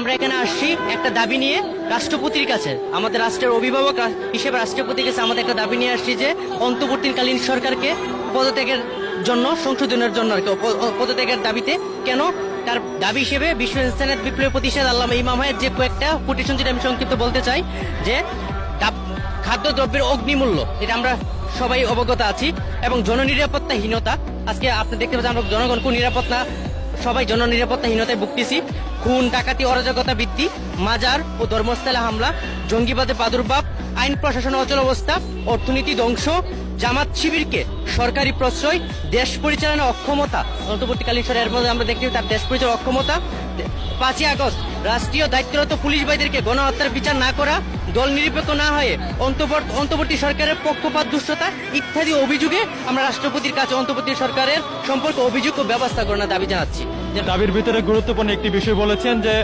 আমরা এখানে আসছি একটা দাবি নিয়ে রাষ্ট্রপতির কাছে, আমাদের রাষ্ট্রের অভিভাবক হিসেবে রাষ্ট্রপতির কাছে আমাদের একটা দাবি নিয়ে আসছি যে অন্তর্বর্তীকালীন সরকারকে পদত্যাগের জন্য, সংশোধনের জন্য আর কি, পদত্যাগের দাবিতে কেন তার দাবি হিসেবে বিশ্ব ইনসানিয়ত বিপ্লবী প্রতিষ্ঠান আল্লামা ইমাম ভাইয়ের যে কয়েকটা কোটেশন, যেটা আমি সংক্ষিপ্ত বলতে চাই যে খাদ্যদ্রব্যের অগ্নিমূল্য, এটা আমরা সবাই অবগত আছি, এবং জননিরাপত্তাহীনতা। আজকে আপনি দেখতে পাচ্ছেন আমরা জনগণ কোন নিরাপত্তা, সবাই জননিরাপত্তাহীনতায় ভুগতেছি। খুন, ডাকাতি, অরাজকতা বৃদ্ধি, মাজার ও ধর্মস্থলে হামলা, জঙ্গিবাদের প্রাদুর্ভাব, আইন প্রশাসন অচল অবস্থা, অর্থনীতি ধ্বংস, জামাত শিবিরকে সরকারি প্রশ্রয়, দেশ পরিচালনার অক্ষমতা, অন্তর্বর্তীকালীন সরকারের মধ্যে আমরা দেখতে পাই তার দেশ পরিচালনার অক্ষমতা। 5ই আগস্ট রাষ্ট্রীয় দায়িত্বরত পুলিশ বাহিনীকে গণহত্যার বিচার না করা, দল নিরপেক্ষ না হয়ে অন্তর্বর্তী সরকারের পক্ষপাত দুষ্টতা ইত্যাদি অভিযোগে আমরা রাষ্ট্রপতির কাছে অন্তর্বর্তী সরকারের সম্পর্কে অভিযোগ ও ব্যবস্থা করার দাবি জানাচ্ছি। দাবির ভিতরে গুরুত্বপূর্ণ একটি বিষয় বলেছেন যে